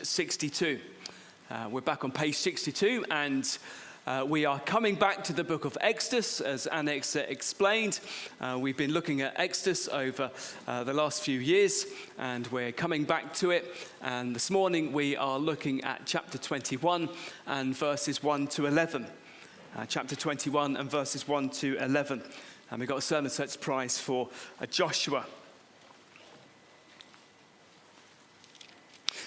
62. We're back on page 62, and we are coming back to the book of Exodus, as Annex explained. We've been looking at Exodus over the last few years, and we're coming back to it. And this morning we are looking at chapter 21 and verses 1 to 11. Chapter 21 and verses 1 to 11. And we've got a sermon search prize for Joshua.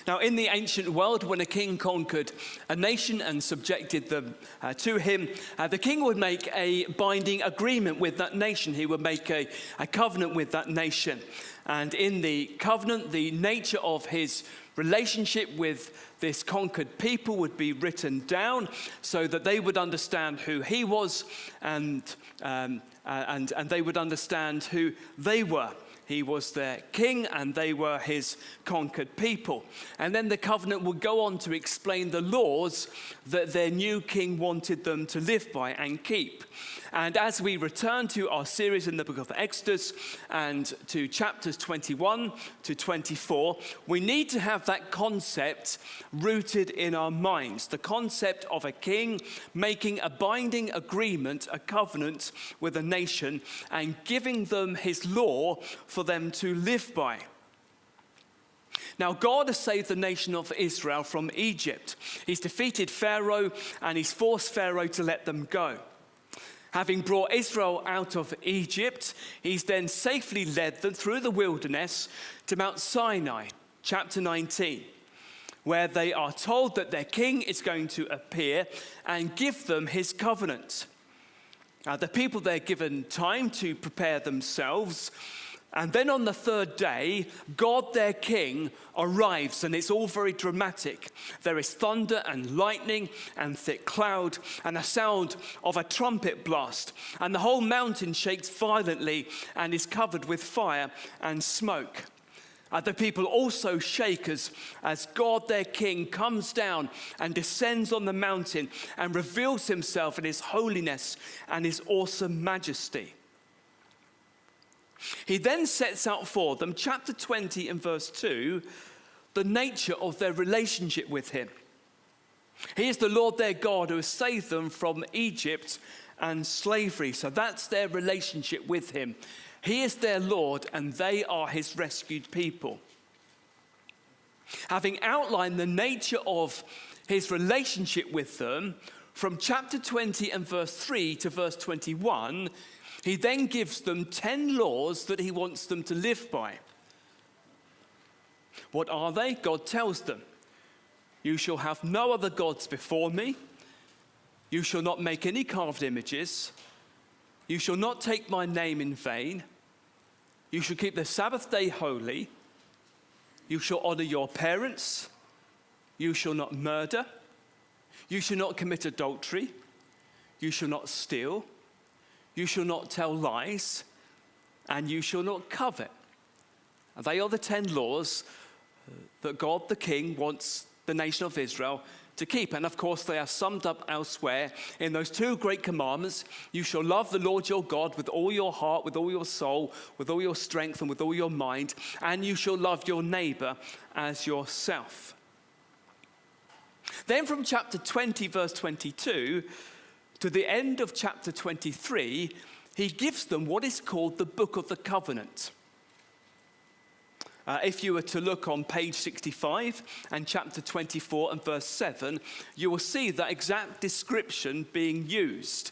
Now, in the ancient world, when a king conquered a nation and subjected them to him, the king would make a binding agreement with that nation. He would make a covenant with that nation. And in the covenant, the nature of his relationship with this conquered people would be written down so that they would understand who he was and they would understand who they were. He was their king and they were his conquered people. And then the covenant would go on to explain the laws that their new king wanted them to live by and keep. And as we return to our series in the book of Exodus and to chapters 21 to 24, we need to have that concept rooted in our minds. The concept of a king making a binding agreement, a covenant with a nation, and giving them his law for them to live by. Now, God has saved the nation of Israel from Egypt. He's defeated Pharaoh and he's forced Pharaoh to let them go. Having brought Israel out of Egypt, he's then safely led them through the wilderness to Mount Sinai, chapter 19, where they are told that their king is going to appear and give them his covenant. The people, they're given time to prepare themselves. And then on the third day, God, their king, arrives, and it's all very dramatic. There is thunder and lightning and thick cloud and a sound of a trumpet blast. And the whole mountain shakes violently and is covered with fire and smoke. The people also shake as God, their king, comes down and descends on the mountain and reveals himself in his holiness and his awesome majesty. He then sets out for them, chapter 20 and verse 2, the nature of their relationship with him. He is the Lord their God who has saved them from Egypt and slavery. So that's their relationship with him. He is their Lord and they are his rescued people. Having outlined the nature of his relationship with them, from chapter 20 and verse 3 to verse 21, he then gives them 10 laws that he wants them to live by. What are they? God tells them, "You shall have no other gods before me. You shall not make any carved images. You shall not take my name in vain. You shall keep the Sabbath day holy. You shall honor your parents. You shall not murder. You shall not commit adultery. You shall not steal. You shall not tell lies, and you shall not covet." And they are the 10 laws that God the King wants the nation of Israel to keep. And of course, they are summed up elsewhere in those 2 great commandments. You shall love the Lord your God with all your heart, with all your soul, with all your strength, and with all your mind. And you shall love your neighbor as yourself. Then from chapter 20, verse 22, to the end of chapter 23, he gives them what is called the Book of the Covenant. If you were to look on page 65 and chapter 24 and verse 7, you will see that exact description being used.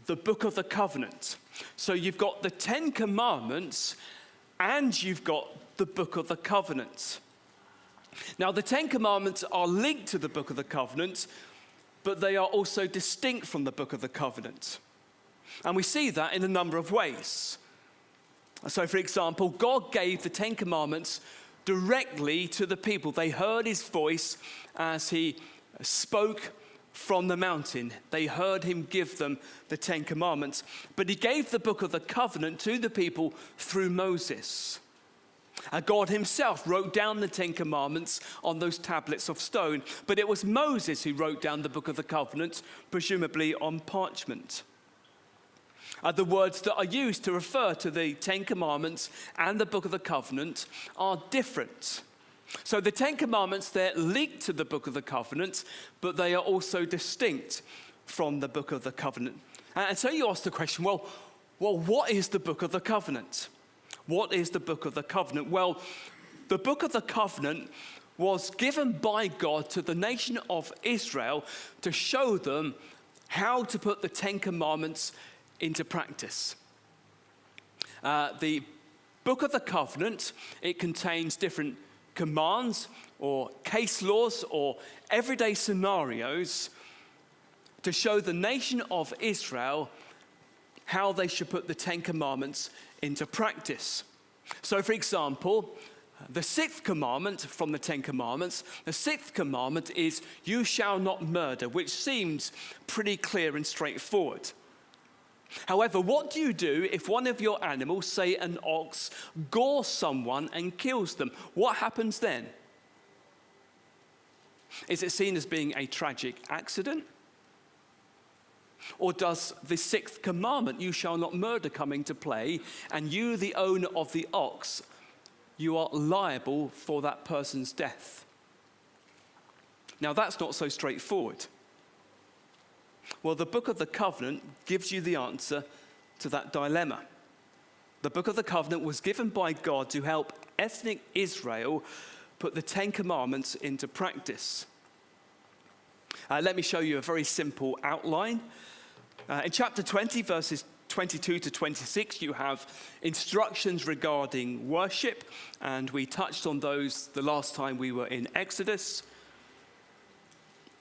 The Book of the Covenant. So you've got the 10 Commandments and you've got the Book of the Covenant. Now the 10 Commandments are linked to the Book of the Covenant, but they are also distinct from the Book of the Covenant. And we see that in a number of ways. So, for example, God gave the 10 Commandments directly to the people. They heard his voice as he spoke from the mountain. They heard him give them the 10 Commandments. But he gave the Book of the Covenant to the people through Moses. God himself wrote down the 10 Commandments on those tablets of stone, but it was Moses who wrote down the Book of the Covenant, presumably on parchment. The words that are used to refer to the 10 Commandments and the Book of the Covenant are different. So the Ten Commandments, they're linked to the Book of the Covenant, but they are also distinct from the Book of the Covenant. And so you ask the question, well, what is the Book of the Covenant? What is the Book of the Covenant? Well, the Book of the Covenant was given by God to the nation of Israel to show them how to put the Ten Commandments into practice. The Book of the Covenant, it contains different commands or case laws or everyday scenarios to show the nation of Israel how they should put the Ten Commandments into practice. So, for example, the sixth commandment from the Ten Commandments, the sixth commandment is, you shall not murder, which seems pretty clear and straightforward. However, what do you do if one of your animals, say an ox, gores someone and kills them? What happens then? Is it seen as being a tragic accident? Or does the sixth commandment, you shall not murder, come into play, and you, the owner of the ox, you are liable for that person's death? Now, that's not so straightforward. Well, the Book of the Covenant gives you the answer to that dilemma. The Book of the Covenant was given by God to help ethnic Israel put the Ten Commandments into practice. Let me show you a very simple outline. In chapter 20, verses 22 to 26, you have instructions regarding worship, and we touched on those the last time we were in Exodus.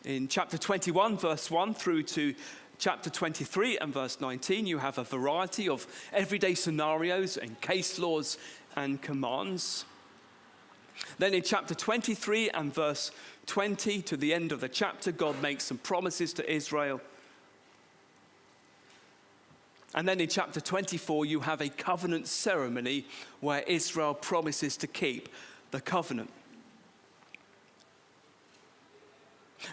In chapter 21, verse 1 through to chapter 23 and verse 19, you have a variety of everyday scenarios and case laws and commands. Then in chapter 23 and verse 20 to the end of the chapter, God makes some promises to Israel. And then in chapter 24, you have a covenant ceremony where Israel promises to keep the covenant.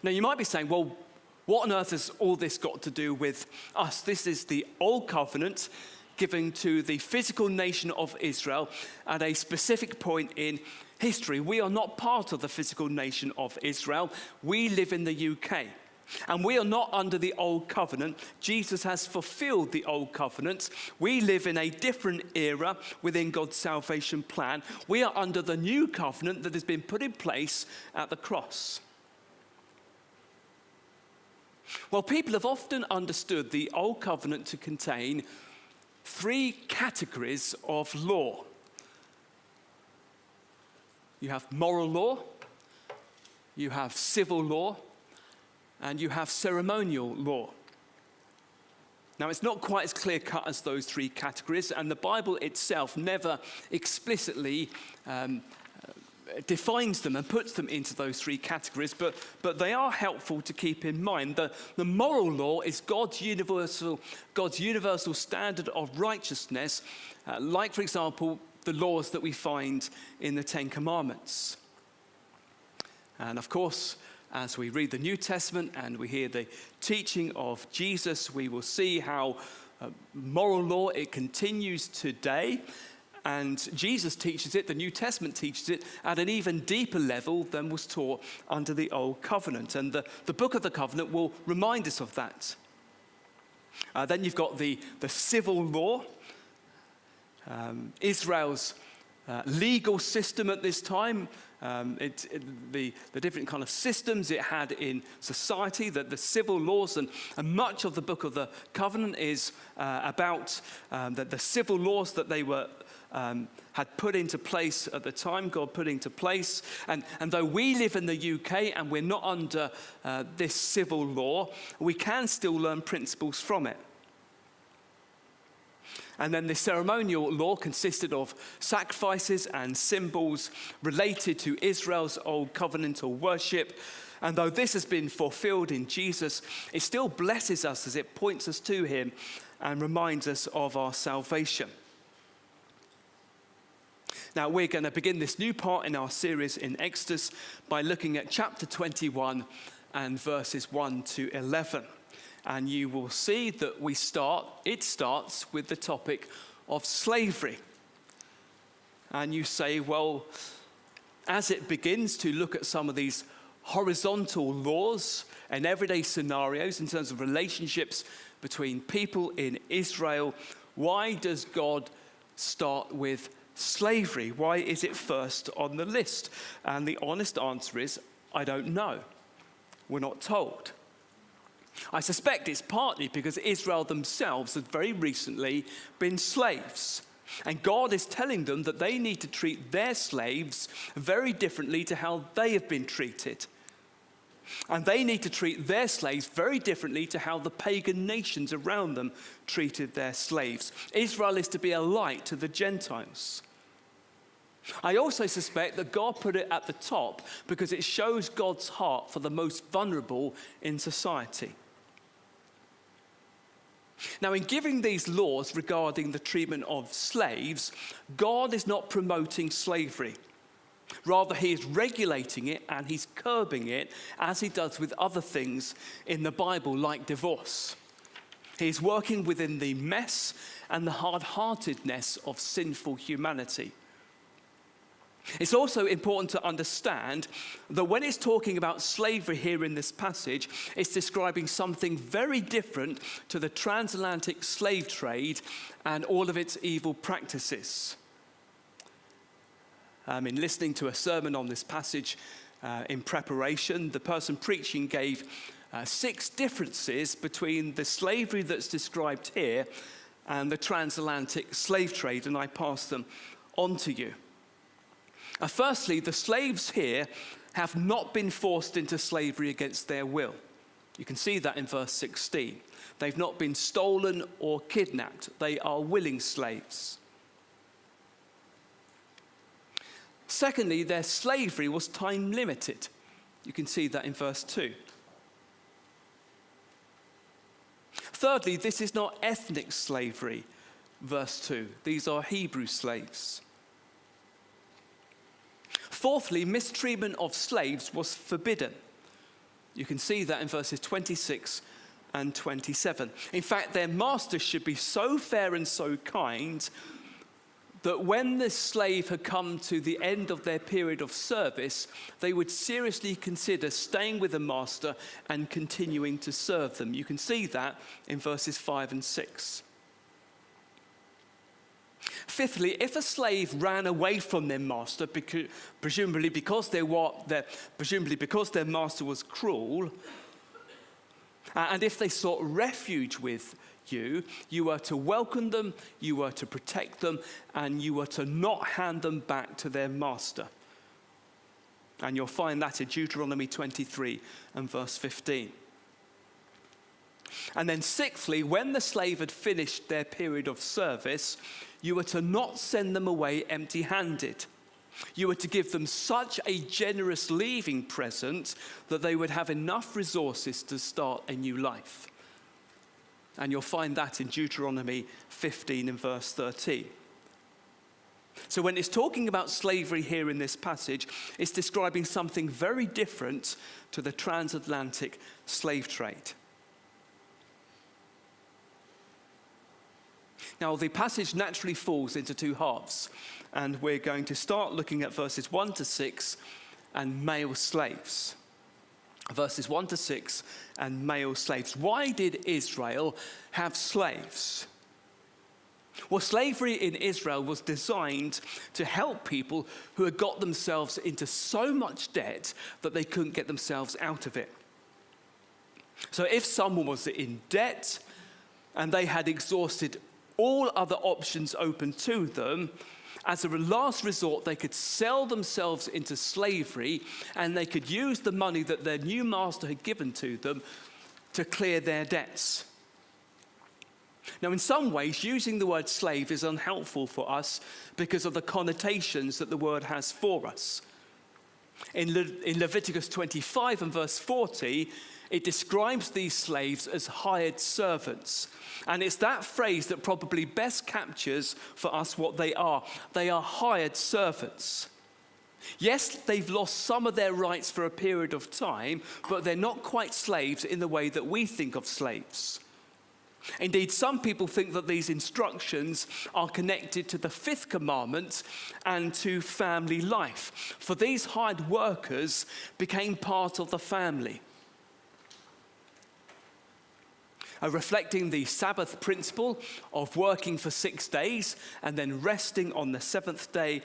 Now, you might be saying, well, what on earth has all this got to do with us? This is the old covenant given to the physical nation of Israel at a specific point in history. We are not part of the physical nation of Israel. We live in the UK. And we are not under the old covenant. Jesus has fulfilled the old covenant. We live in a different era within God's salvation plan. We are under the new covenant that has been put in place at the cross. Well, people have often understood the Old Covenant to contain three categories of law. You have moral law, you have civil law, and you have ceremonial law. Now, it's not quite as clear-cut as those three categories, and the Bible itself never explicitly defines them and puts them into those three categories, but they are helpful to keep in mind. The moral law is God's universal standard of righteousness, like, for example, the laws that we find in the Ten Commandments. And of course, as we read the New Testament and we hear the teaching of Jesus, we will see how moral law, it continues today. And Jesus teaches it, the New Testament teaches it, at an even deeper level than was taught under the Old Covenant. And the Book of the Covenant will remind us of that. Then you've got the civil law, Israel's legal system at this time. The different kind of systems it had in society, the civil laws, and much of the Book of the Covenant is about the civil laws that they were had put into place at the time, God put into place. And though we live in the UK and we're not under this civil law, we can still learn principles from it. And then the ceremonial law consisted of sacrifices and symbols related to Israel's old covenantal worship. And though this has been fulfilled in Jesus, it still blesses us as it points us to him and reminds us of our salvation. Now, we're going to begin this new part in our series in Exodus by looking at chapter 21 and verses 1 to 11. And you will see that it starts with the topic of slavery. And you say, well, as it begins to look at some of these horizontal laws and everyday scenarios in terms of relationships between people in Israel, why does God start with slavery? Why is it first on the list? And the honest answer is, I don't know. We're not told. I suspect it's partly because Israel themselves have very recently been slaves. And God is telling them that they need to treat their slaves very differently to how they have been treated. And they need to treat their slaves very differently to how the pagan nations around them treated their slaves. Israel is to be a light to the Gentiles. I also suspect that God put it at the top because it shows God's heart for the most vulnerable in society. Now, in giving these laws regarding the treatment of slaves, God is not promoting slavery. Rather, he is regulating it and he's curbing it as he does with other things in the Bible, like divorce. He's working within the mess and the hard-heartedness of sinful humanity. It's also important to understand that when it's talking about slavery here in this passage, it's describing something very different to the transatlantic slave trade and all of its evil practices. In listening to a sermon on this passage in preparation, the person preaching gave 6 differences between the slavery that's described here and the transatlantic slave trade, and I pass them on to you. Firstly, the slaves here have not been forced into slavery against their will. You can see that in verse 16. They've not been stolen or kidnapped. They are willing slaves. Secondly, their slavery was time limited. You can see that in verse 2. Thirdly, this is not ethnic slavery, verse 2. These are Hebrew slaves. Fourthly, mistreatment of slaves was forbidden. You can see that in verses 26 and 27. In fact, their masters should be so fair and so kind that when the slave had come to the end of their period of service, they would seriously consider staying with the master and continuing to serve them. You can see that in verses 5 and 6. Fifthly, if a slave ran away from their master, presumably because their master was cruel, and if they sought refuge with you, you were to welcome them, you were to protect them, and you were to not hand them back to their master. And you'll find that in Deuteronomy 23 and verse 15. And then sixthly, when the slave had finished their period of service, you were to not send them away empty-handed. You were to give them such a generous leaving present that they would have enough resources to start a new life. And you'll find that in Deuteronomy 15 and verse 13. So when it's talking about slavery here in this passage, it's describing something very different to the transatlantic slave trade. Now, the passage naturally falls into 2 halves, and we're going to start looking at verses 1 to 6 and male slaves. Verses 1 to 6 and male slaves. Why did Israel have slaves? Well, slavery in Israel was designed to help people who had got themselves into so much debt that they couldn't get themselves out of it. So if someone was in debt and they had exhausted all other options open to them, as a last resort, they could sell themselves into slavery and they could use the money that their new master had given to them to clear their debts. Now, in some ways, using the word slave is unhelpful for us because of the connotations that the word has for us. In Leviticus 25 and verse 40, it describes these slaves as hired servants. And it's that phrase that probably best captures for us what they are. They are hired servants. Yes, they've lost some of their rights for a period of time, but they're not quite slaves in the way that we think of slaves. Indeed, some people think that these instructions are connected to the fifth commandment and to family life, for these hired workers became part of the family. Reflecting the Sabbath principle of working for 6 days and then resting on the seventh day,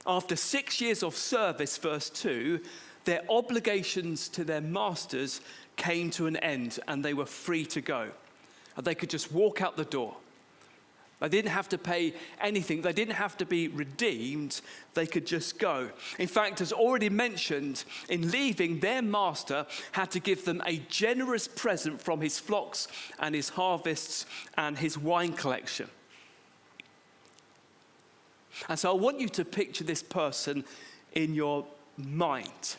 after 6 years of service, verse 2, their obligations to their masters came to an end and they were free to go. They could just walk out the door. They didn't have to pay anything. They didn't have to be redeemed. They could just go. In fact, as already mentioned, in leaving, their master had to give them a generous present from his flocks and his harvests and his wine collection. And so I want you to picture this person in your mind.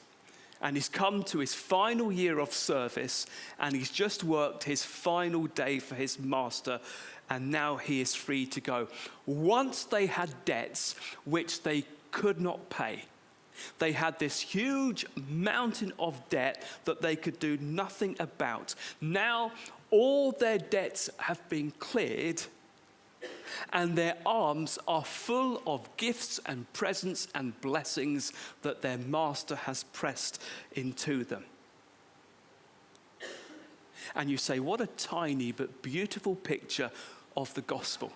And he's come to his final year of service, and he's just worked his final day for his master, and now he is free to go. Once they had debts which they could not pay. They had this huge mountain of debt that they could do nothing about. Now all their debts have been cleared, and their arms are full of gifts and presents and blessings that their master has pressed into them. And you say, what a tiny but beautiful picture of the gospel.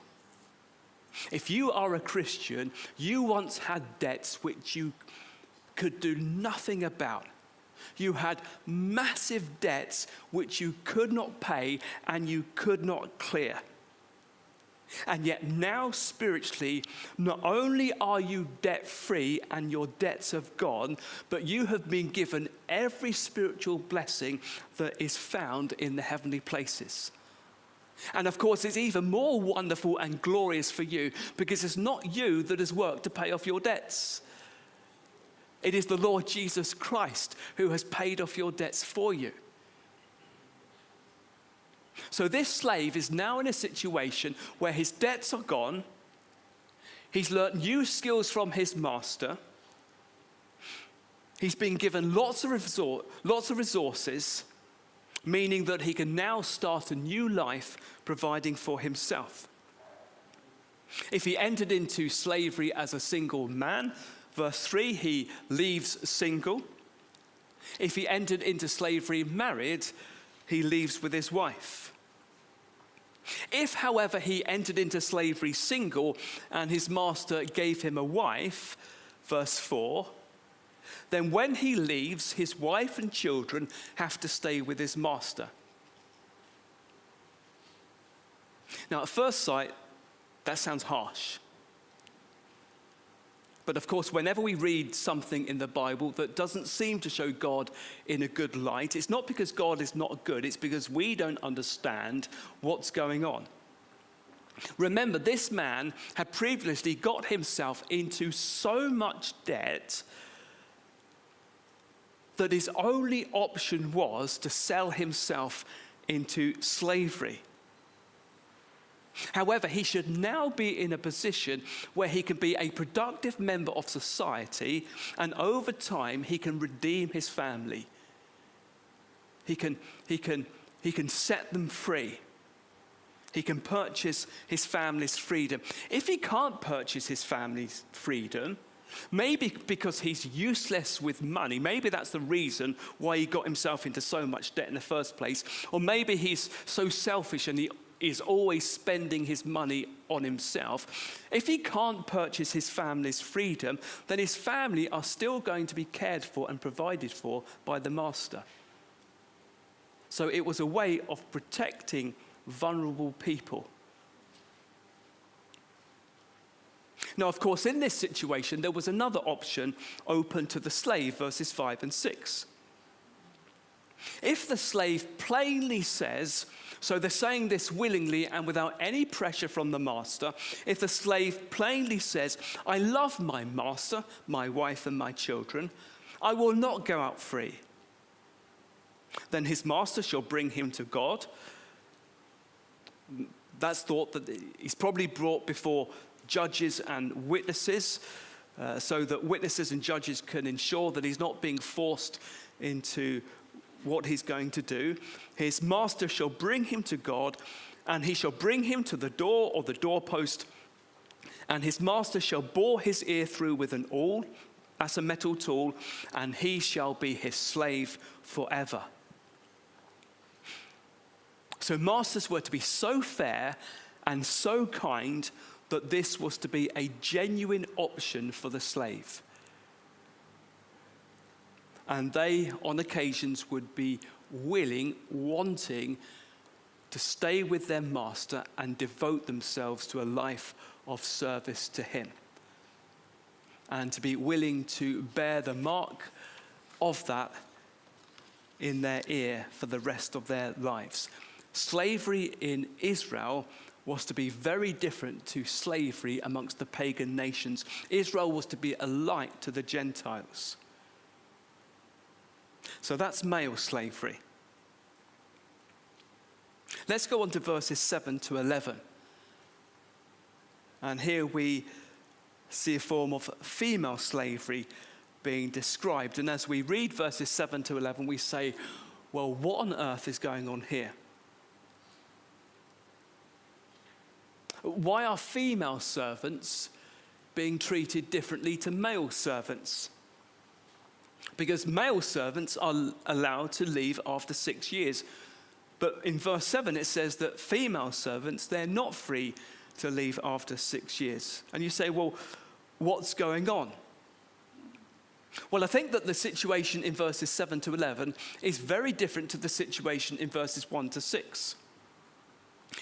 If you are a Christian, you once had debts which you could do nothing about. You had massive debts which you could not pay and you could not clear. And yet now spiritually, not only are you debt-free and your debts have gone, but you have been given every spiritual blessing that is found in the heavenly places. And of course, it's even more wonderful and glorious for you because it's not you that has worked to pay off your debts. It is the Lord Jesus Christ who has paid off your debts for you. So this slave is now in a situation where his debts are gone. He's learnt new skills from his master. He's been given lots of resources, meaning that he can now start a new life providing for himself. If he entered into slavery as a single man, verse 3, he leaves single. If he entered into slavery married, he leaves with his wife. If, however, he entered into slavery single and his master gave him a wife, verse 4, then when he leaves, his wife and children have to stay with his master. Now, at first sight, that sounds harsh. But of course, whenever we read something in the Bible that doesn't seem to show God in a good light, it's not because God is not good, it's because we don't understand what's going on. Remember, this man had previously got himself into so much debt that his only option was to sell himself into slavery. However, he should now be in a position where he can be a productive member of society, and over time he can redeem his family. He can set them free. He can purchase his family's freedom. If he can't purchase his family's freedom, maybe because he's useless with money, maybe that's the reason why he got himself into so much debt in the first place, or maybe he's so selfish and he is always spending his money on himself. If he can't purchase his family's freedom, then his family are still going to be cared for and provided for by the master. So it was a way of protecting vulnerable people. Now, of course, in this situation, there was another option open to the slave, verses 5 and 6. If the slave plainly says, so they're saying this willingly and without any pressure from the master, if the slave plainly says, I love my master, my wife and my children, I will not go out free. Then his master shall bring him to God. That's thought that he's probably brought before judges and witnesses, so that witnesses and judges can ensure that he's not being forced into what he's going to do. His master shall bring him to God, And he shall bring him to the door or the doorpost, and his master shall bore his ear through with an awl, as a metal tool, and he shall be his slave forever. So masters were to be so fair and so kind that this was to be a genuine option for the slave. And they, on occasions, would be willing, wanting to stay with their master and devote themselves to a life of service to him, and to be willing to bear the mark of that in their ear for the rest of their lives. Slavery in Israel was to be very different to slavery amongst the pagan nations. Israel was to be a light to the Gentiles. So that's male slavery. Let's go on to verses 7 to 11. And here we see a form of female slavery being described. And as we read verses 7 to 11, we say, well, what on earth is going on here? Why are female servants being treated differently to male servants? Because male servants are allowed to leave after 6 years. But in verse 7 it says that female servants, they're not free to leave after 6 years. And you say, well, what's going on? Well, I think that the situation in verses 7 to 11 is very different to the situation in verses 1 to 6.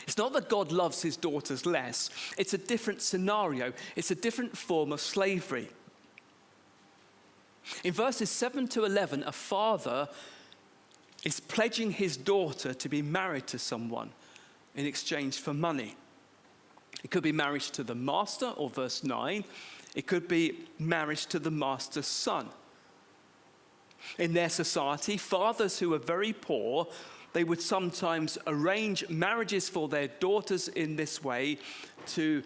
It's not that God loves his daughters less. It's a different scenario. It's a different form of slavery. In verses 7 to 11, a father is pledging his daughter to be married to someone in exchange for money. It could be marriage to the master, or verse 9. It could be marriage to the master's son. In their society, fathers who were very poor, they would sometimes arrange marriages for their daughters in this way to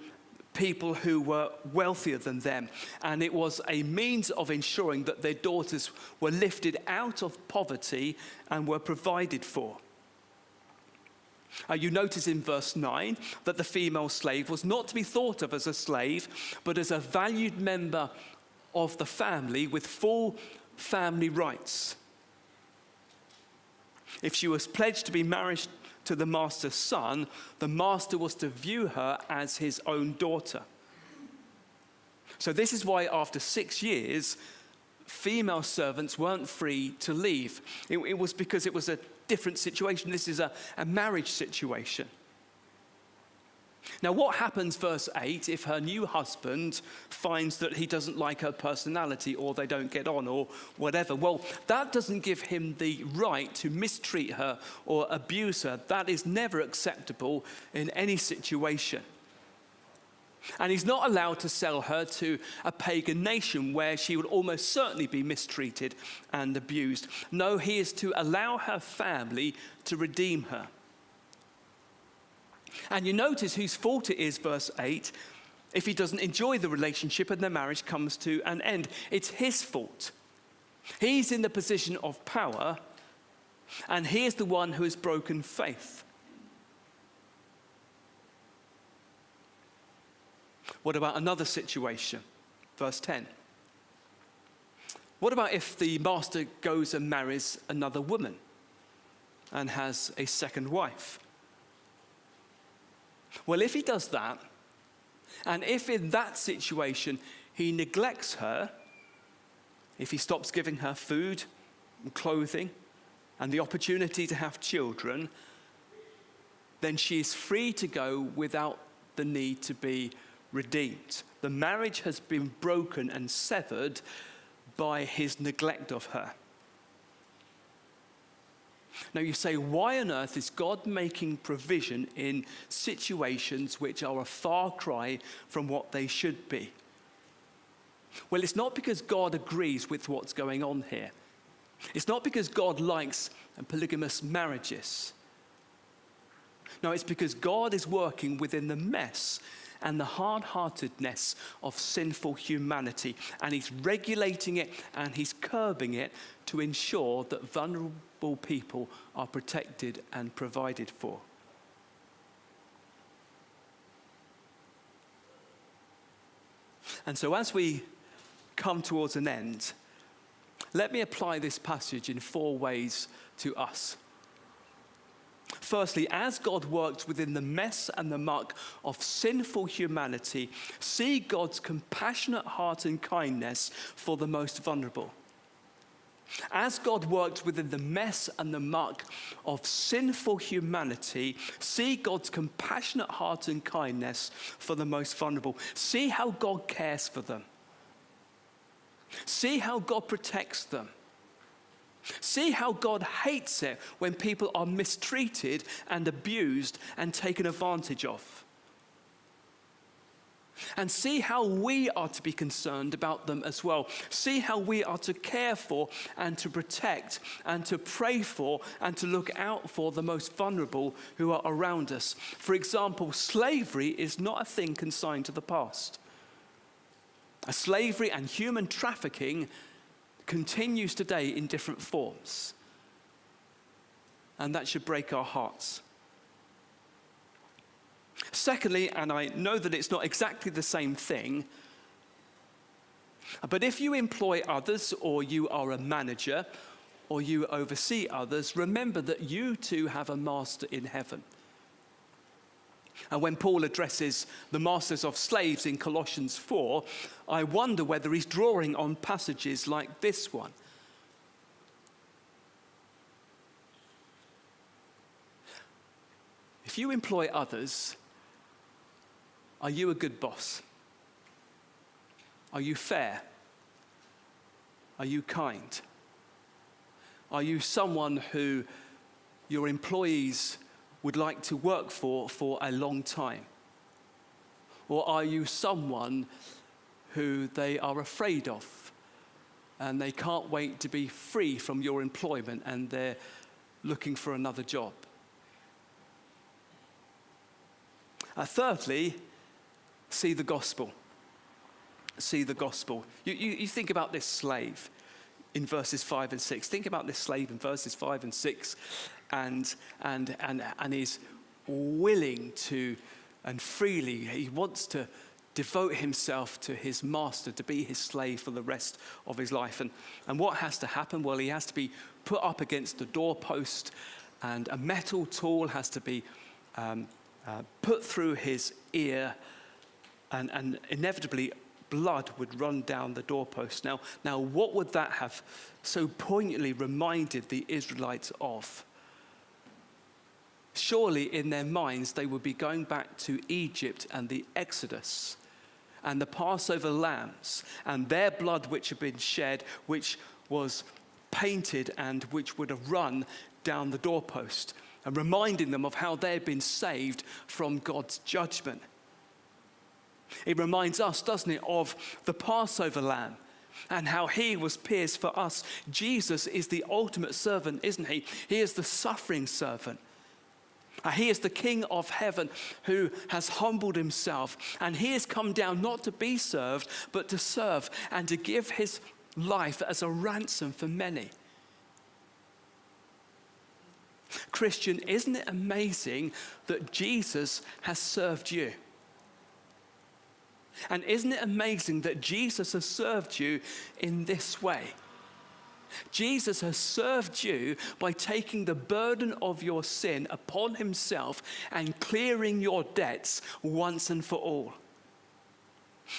people who were wealthier than them. And it was a means of ensuring that their daughters were lifted out of poverty and were provided for. You notice in verse 9 that the female slave was not to be thought of as a slave, but as a valued member of the family with full family rights. If she was pledged to be married to the master's son, the master was to view her as his own daughter. So this is why after 6 years, female servants weren't free to leave. It was because it was a different situation. This is a marriage situation. Now, what happens, verse 8, if her new husband finds that he doesn't like her personality, or they don't get on, or whatever? Well, that doesn't give him the right to mistreat her or abuse her. That is never acceptable in any situation. And he's not allowed to sell her to a pagan nation where she would almost certainly be mistreated and abused. No, he is to allow her family to redeem her. And you notice whose fault it is, verse 8, if he doesn't enjoy the relationship and the marriage comes to an end. It's his fault. He's in the position of power, and he is the one who has broken faith. What about another situation? Verse 10. What about if the master goes and marries another woman and has a second wife? Well, if he does that, and if in that situation he neglects her, if he stops giving her food and clothing and the opportunity to have children, then she is free to go without the need to be redeemed. The marriage has been broken and severed by his neglect of her. Now you say, why on earth is God making provision in situations which are a far cry from what they should be? Well, it's not because God agrees with what's going on here. It's not because God likes polygamous marriages. No, it's because God is working within the mess and the hard-heartedness of sinful humanity, and he's regulating it and he's curbing it to ensure that vulnerable people are protected and provided for. And so as we come towards an end, let me apply this passage in 4 ways to us. Firstly, as God worked within the mess and the muck of sinful humanity, see God's compassionate heart and kindness for the most vulnerable. As God worked within the mess and the muck of sinful humanity, see God's compassionate heart and kindness for the most vulnerable. See how God cares for them. See how God protects them. See how God hates it when people are mistreated and abused and taken advantage of. And see how we are to be concerned about them as well. See how we are to care for and to protect and to pray for and to look out for the most vulnerable who are around us. For example, slavery is not a thing consigned to the past. Slavery and human trafficking continues today in different forms. And that should break our hearts. Secondly, and I know that it's not exactly the same thing, but if you employ others or you are a manager or you oversee others, remember that you too have a master in heaven. And when Paul addresses the masters of slaves in Colossians 4, I wonder whether he's drawing on passages like this one. If you employ others, are you a good boss? Are you fair? Are you kind? Are you someone who your employees would like to work for a long time? Or are you someone who they are afraid of and they can't wait to be free from your employment and they're looking for another job? Thirdly, see the gospel. See the gospel. You think about this slave in verses 5 and 6. Think about this slave in verses 5 and 6 and is willing to and freely, he wants to devote himself to his master, to be his slave for the rest of his life. And what has to happen? Well, he has to be put up against the doorpost and a metal tool has to be put through his ear and inevitably blood would run down the doorpost. Now, what would that have so poignantly reminded the Israelites of? Surely in their minds they would be going back to Egypt and the Exodus and the Passover lambs and their blood which had been shed, which was painted and which would have run down the doorpost, and reminding them of how they had been saved from God's judgment. It reminds us, doesn't it, of the Passover lamb and how he was pierced for us. Jesus is the ultimate servant, isn't he? He is the suffering servant. He is the King of heaven who has humbled himself, and he has come down not to be served, but to serve and to give his life as a ransom for many. Christian, isn't it amazing that Jesus has served you? And isn't it amazing that Jesus has served you in this way? Jesus has served you by taking the burden of your sin upon himself and clearing your debts once and for all.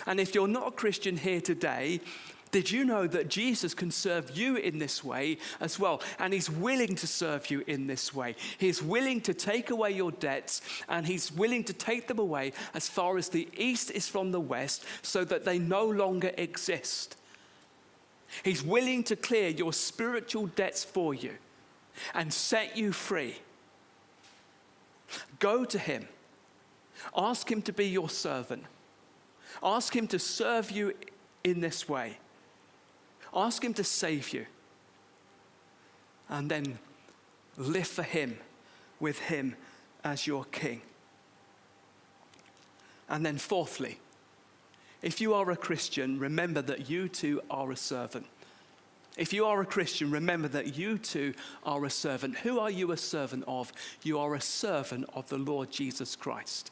And if you're not a Christian here today, did you know that Jesus can serve you in this way as well? And he's willing to serve you in this way. He's willing to take away your debts, and he's willing to take them away as far as the east is from the west, so that they no longer exist. He's willing to clear your spiritual debts for you and set you free. Go to him. Ask him to be your servant. Ask him to serve you in this way. Ask him to save you. And then live for him, with him as your king. And then fourthly, if you are a Christian, remember that you too are a servant. If you are a Christian, remember that you too are a servant. Who are you a servant of? You are a servant of the Lord Jesus Christ.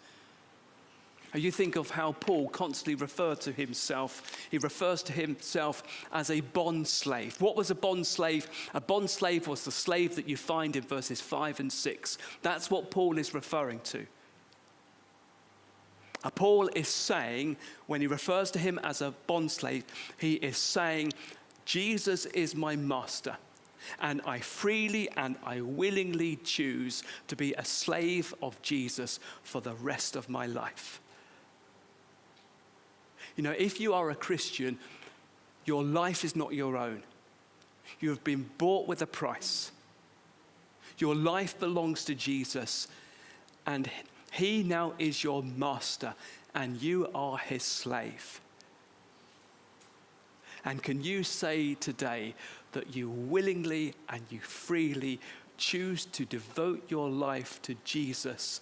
You think of how Paul constantly referred to himself. He refers to himself as a bond slave. What was a bond slave? A bond slave was the slave that you find in verses 5 and 6. That's what Paul is referring to. Paul is saying, when he refers to him as a bond slave, he is saying, Jesus is my master, and I freely and I willingly choose to be a slave of Jesus for the rest of my life. You know, if you are a Christian, your life is not your own. You have been bought with a price. Your life belongs to Jesus, and he now is your master, and you are his slave. And can you say today that you willingly and you freely choose to devote your life to Jesus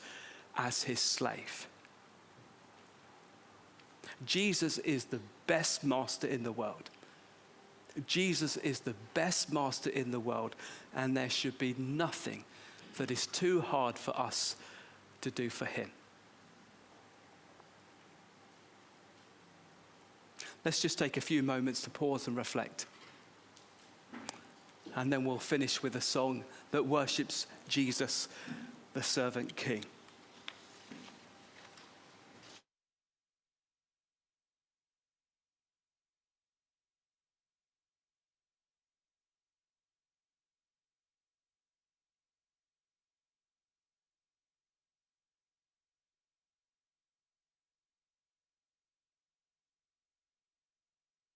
as his slave? Jesus is the best master in the world. Jesus is the best master in the world, and there should be nothing that is too hard for us to do for him. Let's just take a few moments to pause and reflect. And then we'll finish with a song that worships Jesus, the servant king.